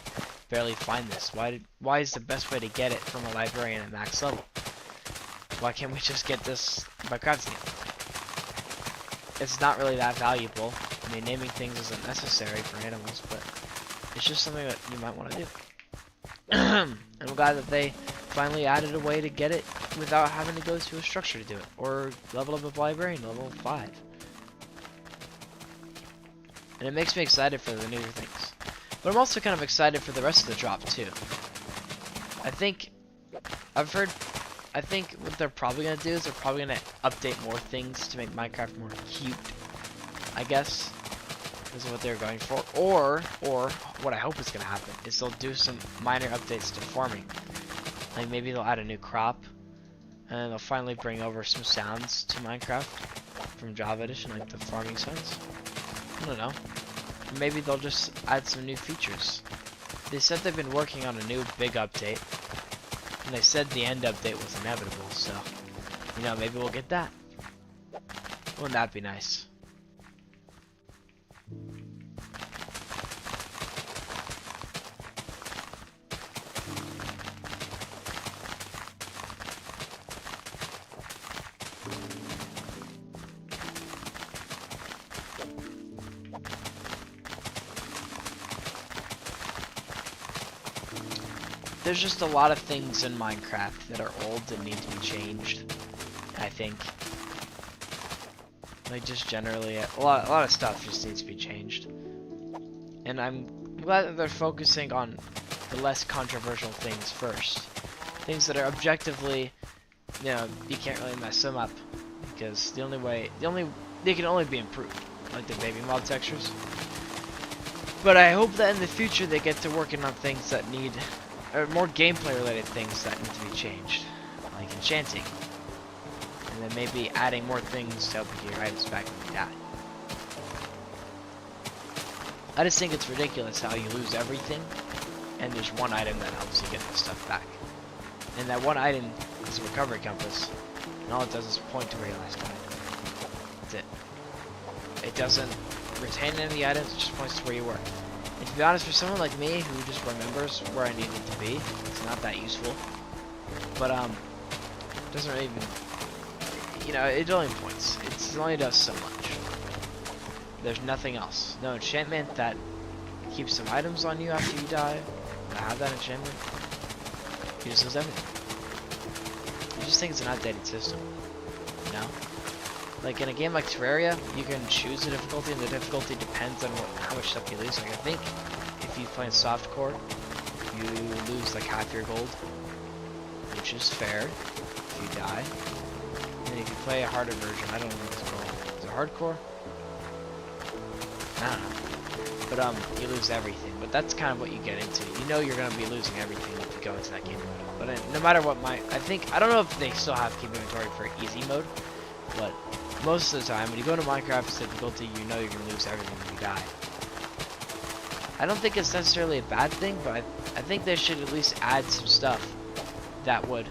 barely find this? Why is the best way to get it from a librarian at max level? Why can't we just get this by crafting it? It's not really that valuable. I mean, naming things isn't necessary for animals, but it's just something that you might want to do. And I'm glad that they finally added a way to get it without having to go to a structure to do it, or level up a librarian to level 5. And it makes me excited for the newer things. But I'm also kind of excited for the rest of the drop too. I think what they're probably going to do is they're probably going to update more things to make Minecraft more cute, I guess. This is what they're going for. Or what I hope is going to happen is they'll do some minor updates to farming. Like maybe they'll add a new crop, and then they'll finally bring over some sounds to Minecraft from Java Edition, like the farming sounds. I don't know. Maybe they'll just add some new features. They said they've been working on a new big update, and they said the end update was inevitable, so, you know, maybe we'll get that. Wouldn't that be nice? There's just a lot of things in Minecraft that are old that need to be changed, I think. Like, just generally, a lot of stuff just needs to be changed. And I'm glad that they're focusing on the less controversial things first. Things that are objectively, you know, you can't really mess them up. Because they can only be improved. Like the baby mob textures. But I hope that in the future they get to working on things that need, or more gameplay related things that need to be changed, like enchanting, and then maybe adding more things to help you get your items back when you die. I just think it's ridiculous how you lose everything, and there's one item that helps you get the stuff back. And that one item is a recovery compass, and all it does is point to where you last died. That's it. It doesn't retain any of the items, it just points to where you were. And to be honest, for someone like me who just remembers where I needed to be, it's not that useful. But it doesn't really even, you know, it only points. It only does so much. There's nothing else. No enchantment that keeps some items on you after you die. I have that enchantment. You just lose everything. I just think it's an outdated system. You know? Like in a game like Terraria, you can choose the difficulty, and the difficulty depends on how much stuff you lose. Like I think if you play in softcore, you lose like half your gold, which is fair if you die. And if you play a harder version, I don't know what it's called. Is it hardcore? I don't know. But you lose everything. But that's kind of what you get into. You know you're gonna be losing everything if you go into that game mode. But no matter what, I don't know if they still have keep inventory for easy mode, but most of the time when you go to Minecraft's difficulty, you know you're gonna lose everything when you die. I don't think it's necessarily a bad thing, but I think they should at least add some stuff that would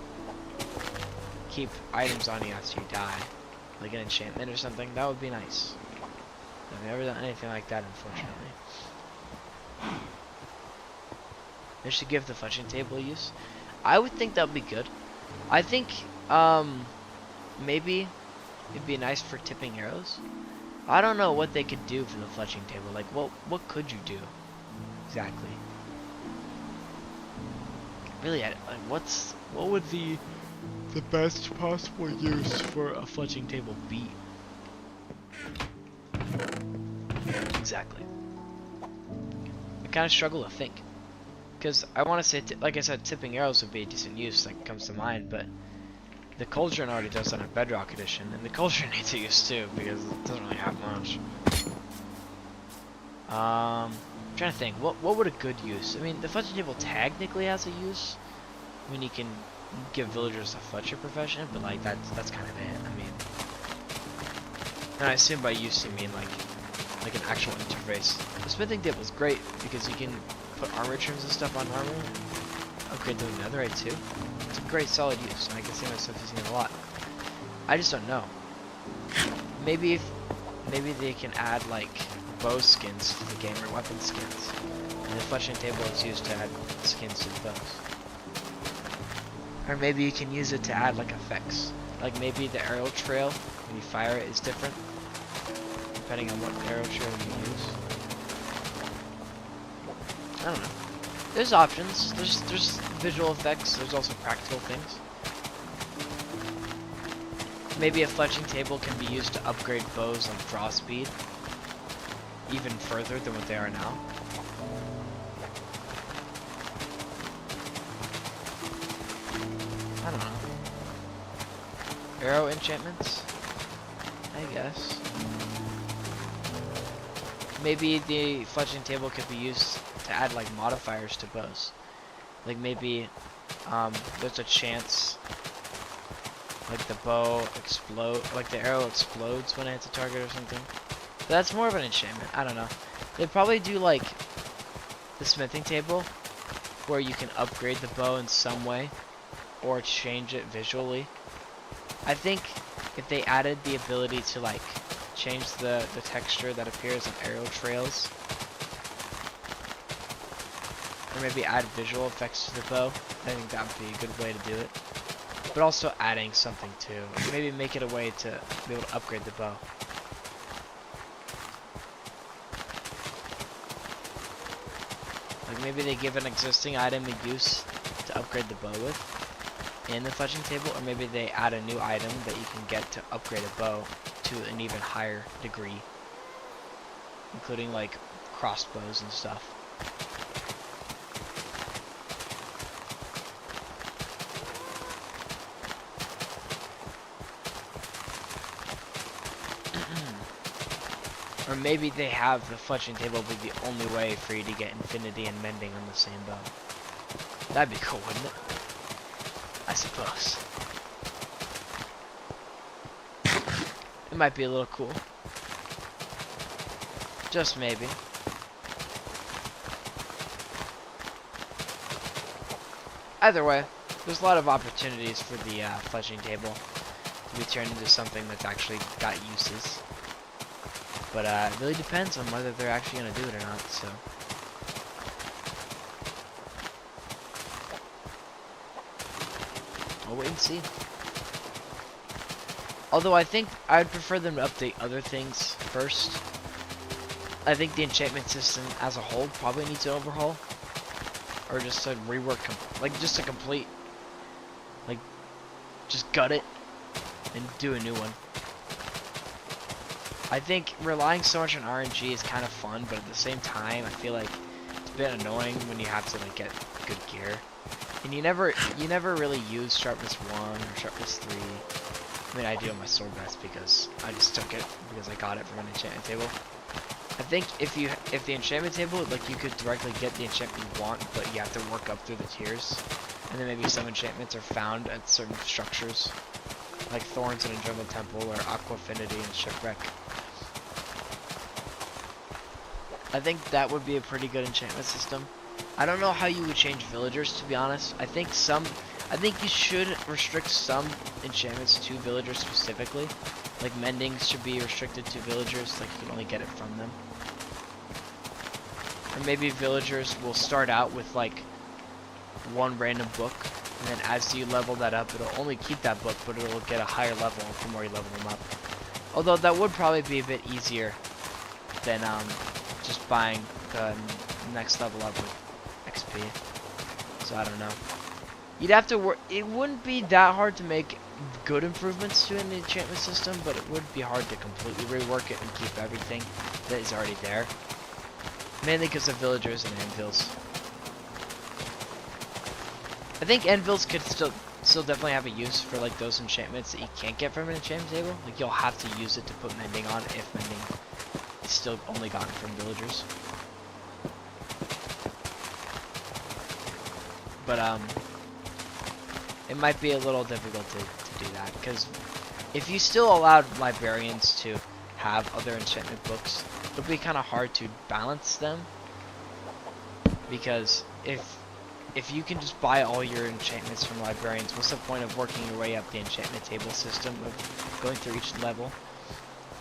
keep items on you after you die, like an enchantment or something. That would be nice. I've never done anything like that, unfortunately. They should give the fletching table a use. I would think that would be good. I think maybe it'd be nice for tipping arrows. I don't know what they could do for the fletching table. Like, what could you do exactly? Really, like, what would the best possible use for a fletching table be? Exactly. I kind of struggle to think, because I want to say, like I said, tipping arrows would be a decent use that comes to mind, but the Cauldron already does that in Bedrock Edition, and the Cauldron needs a use too, because it doesn't really have much. I'm trying to think, what would a good use? I mean, the fletching table technically has a use. I mean, you can give villagers a fletcher profession, but like that's kind of it. I mean, and I assume by use you mean like an actual interface. The smithing table is great because you can put armor trims and stuff on armor. Upgrade them to netherite too. It's a great solid use, and I can see myself using it a lot. I just don't know. Maybe they can add like bow skins to the game, or weapon skins. And the fletching table is used to add skins to the bows. Or maybe you can use it to add like effects. Like maybe the arrow trail when you fire it is different, depending on what arrow trail you use. I don't know. There's options. There's visual effects. There's also practical things. Maybe a fletching table can be used to upgrade bows on draw speed even further than what they are now. I don't know. Arrow enchantments? I guess. Maybe the fletching table could be used to add like modifiers to bows. Like maybe there's a chance like the bow explode, like the arrow explodes when it hits a target or something. But that's more of an enchantment. I don't know. They'd probably do like the smithing table where you can upgrade the bow in some way or change it visually. I think if they added the ability to like change the texture that appears on arrow trails, or maybe add visual effects to the bow, I think that would be a good way to do it. But also adding something too. Maybe make it a way to be able to upgrade the bow. Like maybe they give an existing item a use to upgrade the bow with in the fletching table, or maybe they add a new item that you can get to upgrade a bow to an even higher degree, including like crossbows and stuff. Or maybe they have the fletching table be the only way for you to get infinity and mending on the same bow. That'd be cool, wouldn't it? I suppose. It might be a little cool. Just maybe. Either way, there's a lot of opportunities for the fletching table to be turned into something that's actually got uses. But it really depends on whether they're actually going to do it or not, so. We'll wait and see. Although I think I'd prefer them to update other things first. I think the enchantment system as a whole probably needs an overhaul. Or just a rework, like just a complete, like, just gut it and do a new one. I think relying so much on RNG is kind of fun, but at the same time, I feel like it's a bit annoying when you have to like get good gear, and you never really use sharpness 1 or sharpness 3. I mean, I do on my sword vest because I just took it because I got it from an enchantment table. I think if the enchantment table, like, you could directly get the enchantment you want, but you have to work up through the tiers, and then maybe some enchantments are found at certain structures, like Thorns in a Jungle Temple or Aqua Affinity and Shipwreck. I think that would be a pretty good enchantment system. I don't know how you would change villagers, to be honest. I think you should restrict some enchantments to villagers specifically. Like mending should be restricted to villagers, like you can only get it from them. Or maybe villagers will start out with like one random book, and then as you level that up, it'll only keep that book, but it'll get a higher level the more you level them up. Although that would probably be a bit easier than just buying the next level up with XP. So I don't know. You'd have to work. It wouldn't be that hard to make good improvements to an enchantment system, but it would be hard to completely rework it and keep everything that is already there. Mainly because of villagers and anvils. I think anvils could still definitely have a use for like those enchantments that you can't get from an enchantment table. Like you'll have to use it to put mending on if mending is still only gotten from villagers. But it might be a little difficult to do that, because if you still allowed librarians to have other enchantment books, it'll be kind of hard to balance them, because if you can just buy all your enchantments from librarians, what's the point of working your way up the enchantment table system of going through each level?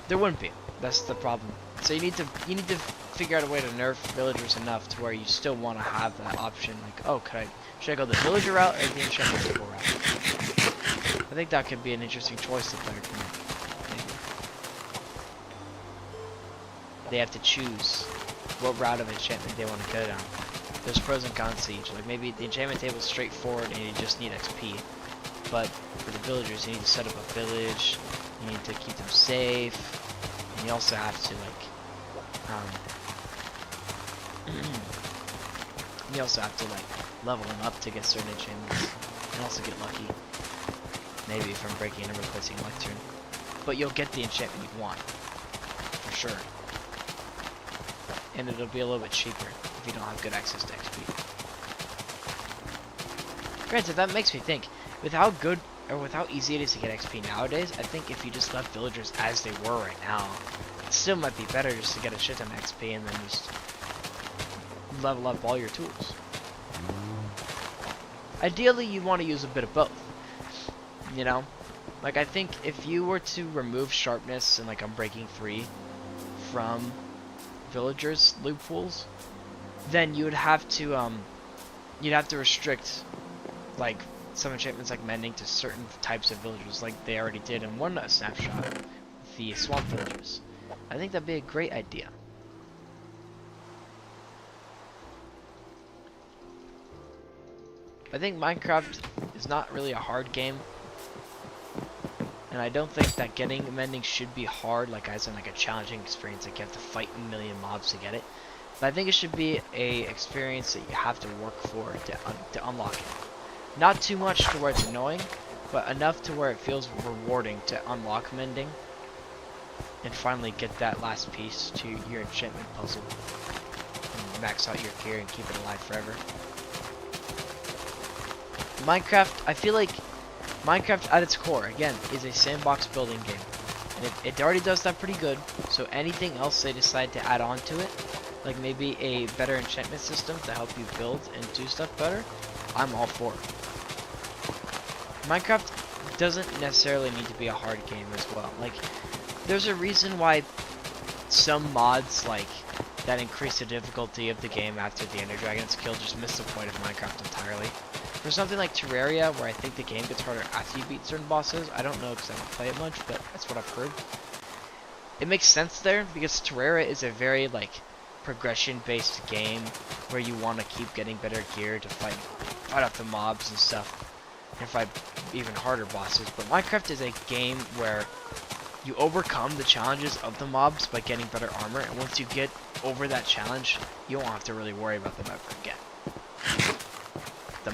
There wouldn't be. That's the problem. So you need to figure out a way to nerf villagers enough to where you still want to have that option. Like, oh, should I go the villager route or the enchantment table route? I think that could be an interesting choice the player can make. Maybe. They have to choose what route of enchantment they want to go down. There's pros and cons to each. Like maybe the enchantment table is straightforward and you just need XP. But for the villagers, you need to set up a village. You need to keep them safe. And you also have to like, you also have to like level them up to get certain enchantments. And also get lucky. Maybe from breaking and replacing Lectern. But you'll get the enchantment you want. For sure. And it'll be a little bit cheaper if you don't have good access to XP. Granted, that makes me think, with how good or with how easy it is to get XP nowadays, I think if you just left villagers as they were right now, it still might be better just to get a shit ton of XP and then just level up all your tools. Ideally, you want to use a bit of both. You know? Like, I think if you were to remove sharpness and like Unbreaking 3 from villagers' loot pools, then you would have to restrict like some enchantments like mending to certain types of villagers, like they already did in one snapshot with the swamp villagers. I think that'd be a great idea. I think Minecraft is not really a hard game, and I don't think that getting mending should be hard, like as in like a challenging experience, like you have to fight a million mobs to get it. But I think it should be a experience that you have to work for to unlock it. Not too much to where it's annoying, but enough to where it feels rewarding to unlock mending. and finally get that last piece to your enchantment puzzle and max out your gear and keep it alive forever. Minecraft, I feel like Minecraft at its core, again, is a sandbox building game. And it already does that pretty good, so anything else they decide to add on to it, like maybe a better enchantment system to help you build and do stuff better, I'm all for. Minecraft doesn't necessarily need to be a hard game as well. Like, there's a reason why some mods, like, that increase the difficulty of the game after the Ender Dragon is killed just miss the point of Minecraft entirely. For something like Terraria, where I think the game gets harder after you beat certain bosses, I don't know because I don't play it much, but that's what I've heard. It makes sense there, because Terraria is a very, like, progression-based game where you want to keep getting better gear to fight off the mobs and stuff, and fight even harder bosses. But Minecraft is a game where you overcome the challenges of the mobs by getting better armor, and once you get over that challenge, you won't have to really worry about them ever again. The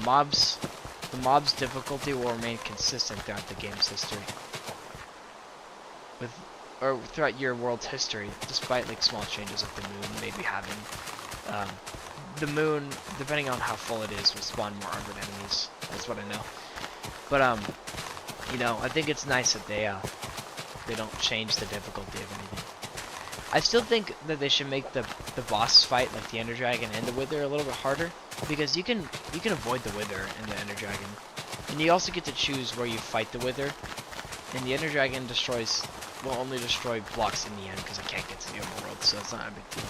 mobs difficulty will remain consistent throughout the game's history. Or throughout your world's history, despite like small changes of the moon maybe having the moon, depending on how full it is, will spawn more armored enemies. That's what I know. But you know, I think it's nice that they don't change the difficulty of anything. I still think that they should make the boss fight, like the Ender Dragon and the Wither, a little bit harder, because you can avoid the Wither and the Ender Dragon, and you also get to choose where you fight the Wither. And the Ender Dragon will only destroy blocks in the end because it can't get to the overworld, so it's not a big deal.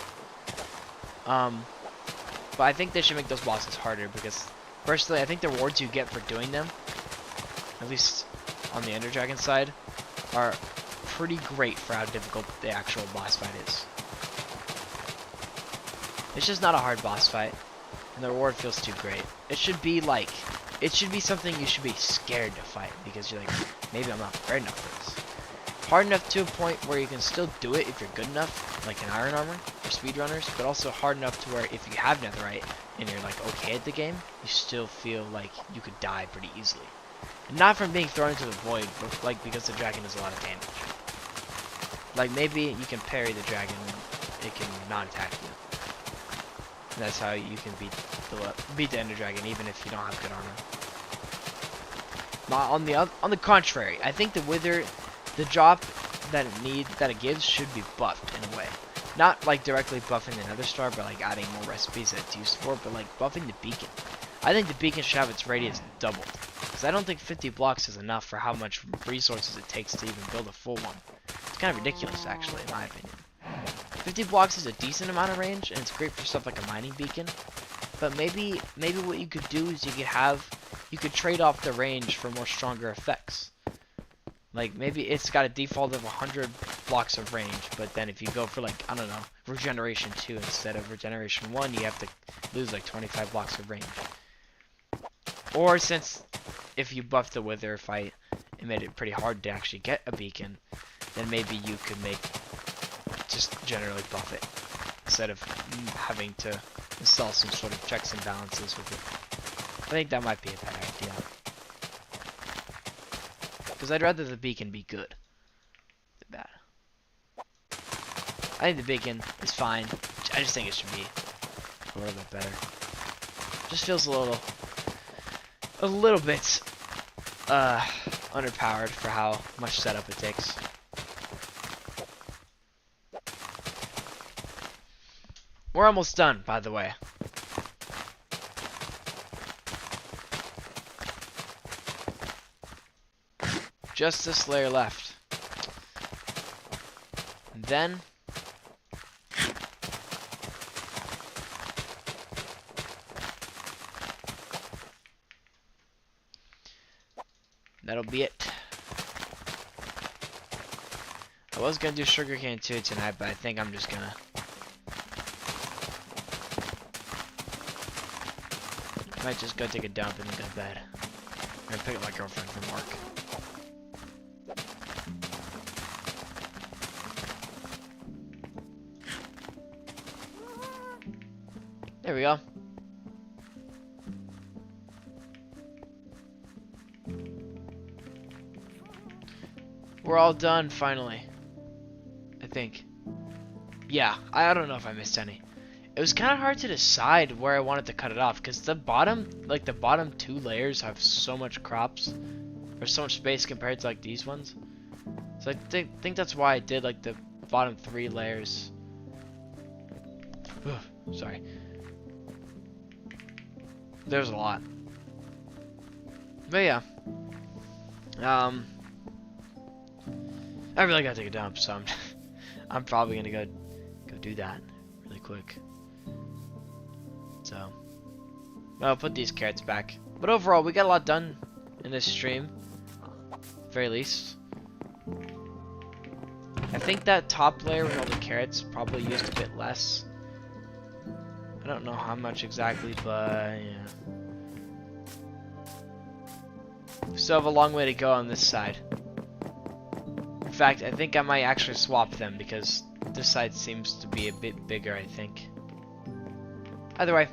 But I think they should make those bosses harder because, personally, I think the rewards you get for doing them, at least on the Ender Dragon side, are pretty great for how difficult the actual boss fight is. It's just not a hard boss fight, and the reward feels too great. It should be something you should be scared to fight, because you're like, maybe I'm not prepared enough for this. Hard enough to a point where you can still do it if you're good enough, like in Iron Armor or speedrunners, but also hard enough to where if you have Netherite and you're like okay at the game, you still feel like you could die pretty easily. And not from being thrown into the void, but like because the dragon does a lot of damage. Like maybe you can parry the dragon and it can not attack you. And that's how you can beat the Ender Dragon even if you don't have good armor. On the contrary, I think the Wither, the drop that it gives should be buffed in a way. Not like directly buffing the Nether Star, but like adding more recipes that it's used for, but like buffing the beacon. I think the beacon should have its radius doubled, because I don't think 50 blocks is enough for how much resources it takes to even build a full one. It's kind of ridiculous, actually, in my opinion. 50 blocks is a decent amount of range, and it's great for stuff like a mining beacon. But maybe what you could do is you could trade off the range for more stronger effects. Like maybe it's got a default of 100 blocks of range, but then if you go for like, I don't know, regeneration 2 instead of regeneration 1, you have to lose like 25 blocks of range. Or since if you buff the Wither fight, it made it pretty hard to actually get a beacon, then maybe you could just generally buff it instead of having to install some sort of checks and balances with it. I think that might be a bad idea, because I'd rather the beacon be good than bad. I think the beacon is fine. I just think it should be a little bit better. Just feels a little bit underpowered for how much setup it takes. We're almost done, by the way. Just this layer left. And then that'll be it. I was gonna do sugarcane too tonight, but I think I'm just gonna might just go take a dump and then go to bed. I'm gonna pick up my girlfriend from work. There we go. We're all done finally. think. Yeah, I don't know if I missed any. It was kind of hard to decide where I wanted to cut it off because the bottom, like the bottom 2 layers have so much crops or so much space compared to like these ones. So I think that's why I did like the bottom 3 layers. Sorry. There's a lot. But yeah. I really gotta take a dump, so I'm probably gonna go do that really quick. So I'll put these carrots back. But overall, we got a lot done in this stream, at the very least. I think that top layer with all the carrots probably used a bit less. I don't know how much exactly, but yeah. Still have a long way to go on this side. In fact, I think I might actually swap them because this side seems to be a bit bigger, I think. Either way,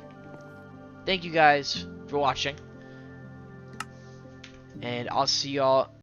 thank you guys for watching. And I'll see y'all